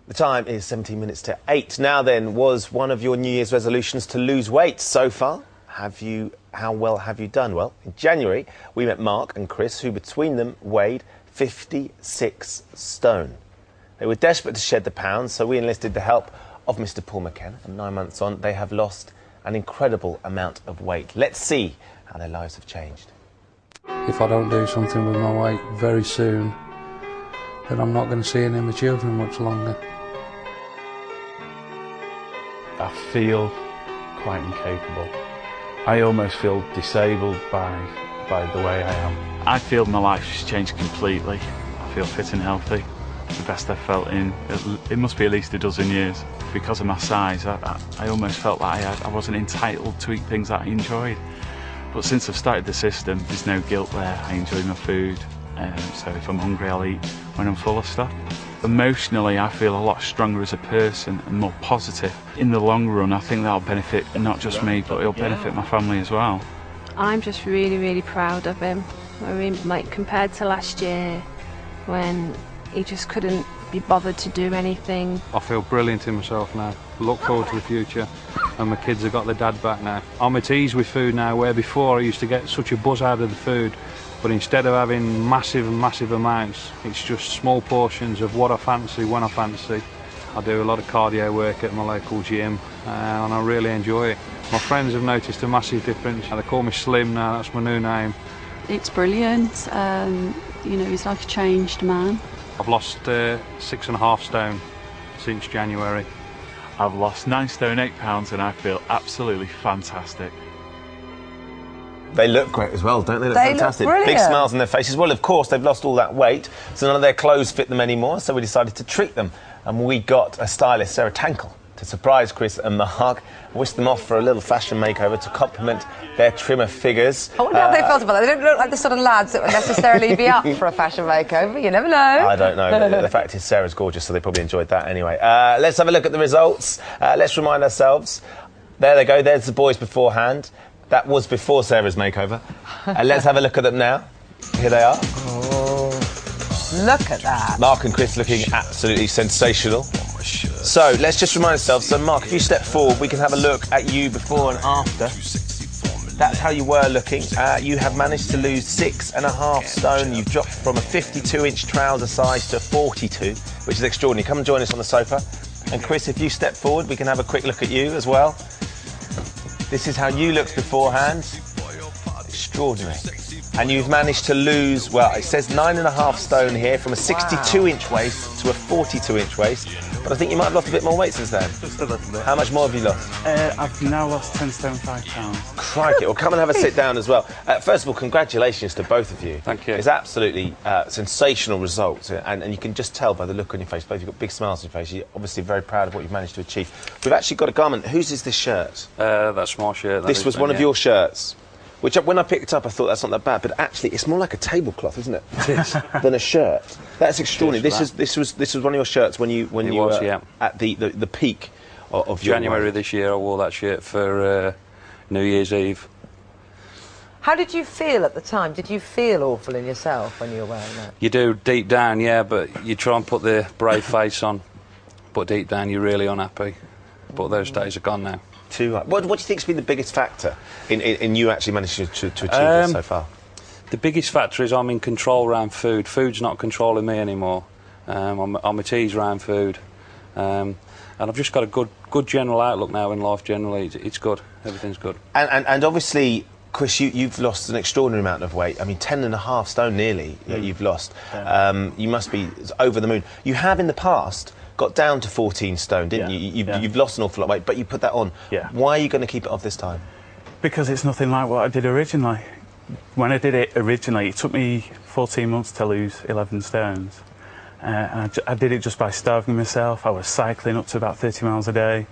The time is 17 minutes to 8. Now then, was one of your New Year's resolutions to lose weight so far? How well have you done? Well, in January, we met Mark and Chris, who between them weighed 56 stone. They were desperate to shed the pounds, so we enlisted the help of Mr. Paul McKenna. And 9 months on, they have lost an incredible amount of weight. Let's see how their lives have changed. If I don't do something with my weight very soon, then I'm not going to see any of my children much longer. I feel quite incapable. I almost feel disabled by the way I am. I feel my life has changed completely. I feel fit and healthy. The best I've felt in, it must be at least a dozen years. Because of my size, I almost felt like I wasn't entitled to eat things that I enjoyed. But since I've started the system, there's no guilt there. I enjoy my food, so if I'm hungry, I'll eat when I'm full of stuff. Emotionally, I feel a lot stronger as a person and more positive. In the long run, I think that'll benefit not just me, but it'll benefit my family as well. I'm just really, really proud of him. I mean, like, compared to last year, when he just couldn't be bothered to do anything. I feel brilliant in myself now. Look forward to the future, and my kids have got their dad back now. I'm at ease with food now, where before I used to get such a buzz out of the food. But instead of having massive amounts, it's just small portions of what I fancy, when I fancy. I do a lot of cardio work at my local gym, and I really enjoy it. My friends have noticed a massive difference. They call me Slim now, that's my new name. It's brilliant. You know, he's like a changed man. I've lost 6.5 stone since January. I've lost 9 stone 8 pounds and I feel absolutely fantastic. They look great as well, don't they? Look they fantastic. Look big smiles on their faces. Well, of course, they've lost all that weight, so none of their clothes fit them anymore, so we decided to treat them. And we got a stylist, Sarah Tankle, to surprise Chris and Mark, whisk them off for a little fashion makeover to complement their trimmer figures. I wonder how they felt about that. They don't look like the sort of lads that would necessarily be up for a fashion makeover. You never know. I don't know. The fact is, Sarah's gorgeous, so they probably enjoyed that anyway. Let's have a look at the results. Let's remind ourselves. There they go. There's the boys beforehand. That was before Sarah's makeover. Let's have a look at them now. Here they are. Oh, look at that. Mark and Chris looking absolutely sensational. So let's just remind ourselves. So Mark, if you step forward, we can have a look at you before and after. That's how you were looking. You have managed to lose 6.5 stone. You've dropped from a 52-inch trouser size to 42, which is extraordinary. Come and join us on the sofa. And Chris, if you step forward, we can have a quick look at you as well. This is how you looked beforehand. Extraordinary. And you've managed to lose, well, it says 9.5 stone here, from a 62-inch waist to a 42-inch waist. But I think you might have lost a bit more weight since then. Just a little bit. How much more have you lost? I've now lost 10 stone 5 pounds. Crikey. Well, come and have a sit down as well. First of all, congratulations to both of you. Thank you. It's absolutely sensational results, and you can just tell by the look on your face. Both of you got big smiles on your face. You're obviously very proud of what you've managed to achieve. We've actually got a garment. Whose is this shirt? That's my shirt. This was one of your shirts. Which, when I picked it up, I thought that's not that bad, but actually, it's more like a tablecloth, isn't it? It is. Than a shirt. That's extraordinary. This was one of your shirts when you were yeah. at the peak of your January weight. this year. I wore that shirt for New Year's Eve. How did you feel at the time? Did you feel awful in yourself when you were wearing that? You do deep down, yeah, but you try and put the brave face on, but deep down you're really unhappy. But those days are gone now. What do you think's been the biggest factor in you actually managing to achieve this so far? The biggest factor is I'm in control around food. Food's not controlling me anymore. I'm at ease around food. And I've just got a good general outlook now in life generally. It's good. Everything's good. And obviously, Chris, you've lost an extraordinary amount of weight. I mean, 10.5 stone nearly you've lost. Yeah. You must be over the moon. You have in the past got down to 14 stone, didn't you? You've lost an awful lot of weight, but you put that on. Yeah. Why are you going to keep it off this time? Because it's nothing like what I did originally. When I did it originally, it took me 14 months to lose 11 stones. And I did it just by starving myself. I was cycling up to about 30 miles a day,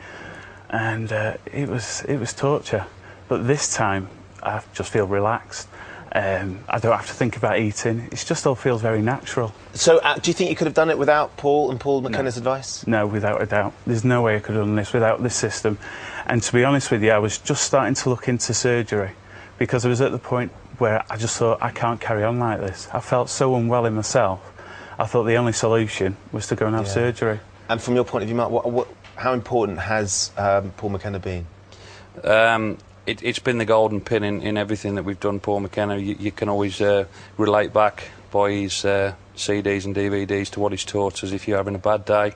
and it was torture. But this time, I just feel relaxed. I don't have to think about eating. It just all feels very natural. So, do you think you could have done it without Paul and Paul McKenna's advice? No, without a doubt. There's no way I could have done this without this system. And to be honest with you, I was just starting to look into surgery, because I was at the point where I just thought, I can't carry on like this. I felt so unwell in myself. I thought the only solution was to go and have surgery. And from your point of view, Mark, how important has Paul McKenna been? It's been the golden pin in everything that we've done, Paul McKenna. You can always relate back by his CDs and DVDs to what he's taught us if you're having a bad day.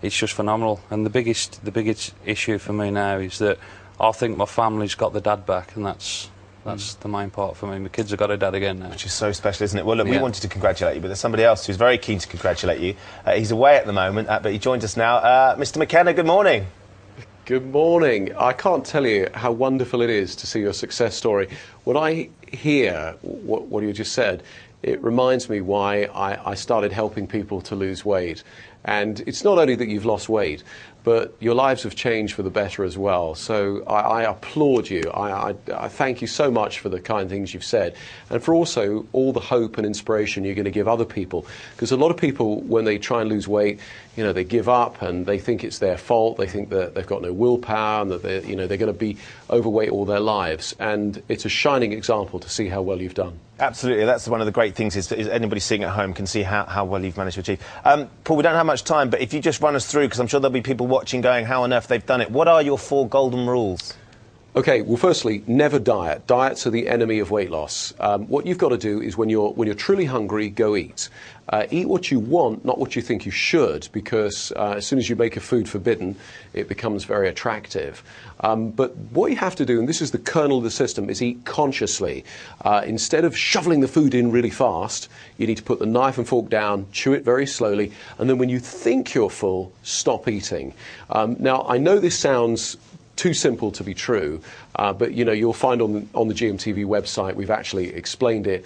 It's just phenomenal. And the biggest issue for me now is that I think my family's got the dad back, and that's the main part for me. My kids have got a dad again now. Which is so special, isn't it? Well, look, we wanted to congratulate you, but there's somebody else who's very keen to congratulate you. He's away at the moment, but he joins us now. Mr. McKenna, good morning. Good morning. I can't tell you how wonderful it is to see your success story. When I hear what you just said, it reminds me why I started helping people to lose weight. And it's not only that you've lost weight, but your lives have changed for the better as well. So I applaud you. I thank you so much for the kind things you've said, and for also all the hope and inspiration you're going to give other people. Because a lot of people, when they try and lose weight, you know, they give up and they think it's their fault. They think that they've got no willpower and that they're going to be overweight all their lives. And it's a shining example to see how well you've done. Absolutely, that's one of the great things is anybody seeing at home can see how well you've managed to achieve. Paul, we don't have much time, but if you just run us through, because I'm sure there'll be people watching going, how on earth they've done it. What are your 4 golden rules? Okay, well, firstly, never diet. Diets are the enemy of weight loss. What you've got to do is when you're truly hungry, go eat. Eat what you want, not what you think you should, because as soon as you make a food forbidden, it becomes very attractive. But what you have to do, and this is the kernel of the system, is eat consciously. Instead of shoveling the food in really fast, you need to put the knife and fork down, chew it very slowly, and then when you think you're full, stop eating. Now, I know this sounds too simple to be true, but you'll find on the GMTV website we've actually explained it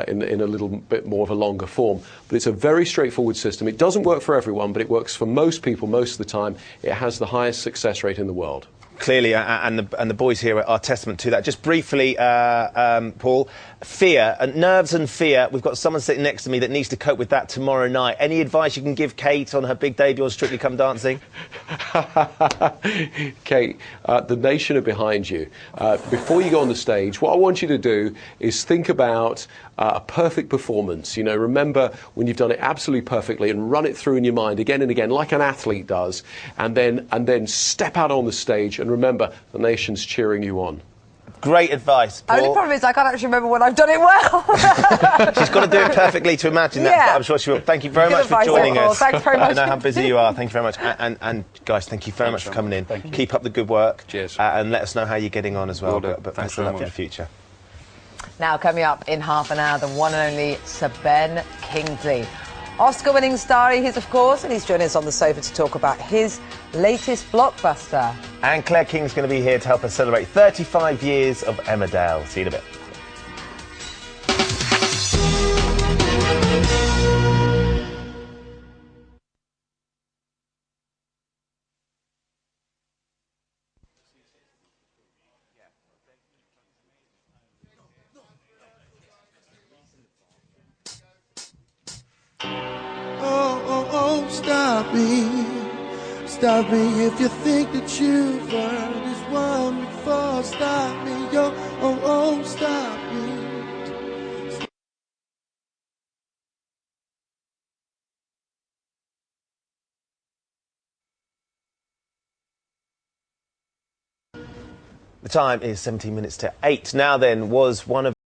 in a little bit more of a longer form. But it's a very straightforward system. It doesn't work for everyone, but it works for most people most of the time. It has the highest success rate in the world. Clearly, and the boys here are testament to that. Just briefly, Paul, fear, nerves and fear. We've got someone sitting next to me that needs to cope with that tomorrow night. Any advice you can give Kate on her big debut on Strictly Come Dancing? Kate, the nation are behind you. Before you go on the stage, what I want you to do is think about a perfect performance. Remember when you've done it absolutely perfectly and run it through in your mind again and again, like an athlete does, and then step out on the stage and remember the nation's cheering you on. Great advice, Paul. Only problem is I can't actually remember when I've done it well. She's got to do it perfectly to imagine that, but I'm sure she will. Thank you very much for joining us. Thanks very much. I know how busy you are. Thank you very much. And guys, thank you very much for coming in. Keep up the good work. Cheers. And let us know how you're getting on as well. But thanks best of luck very for the much. future. Now, coming up in half an hour, the one and only Sir Ben Kingsley. Oscar-winning star he is, of course, and he's joining us on the sofa to talk about his latest blockbuster. And Claire King's going to be here to help us celebrate 35 years of Emmerdale. See you in a bit. Stop me if you think that you've heard this one before. Stop me, stop me. The time is 17 minutes to 8. Now then, was one of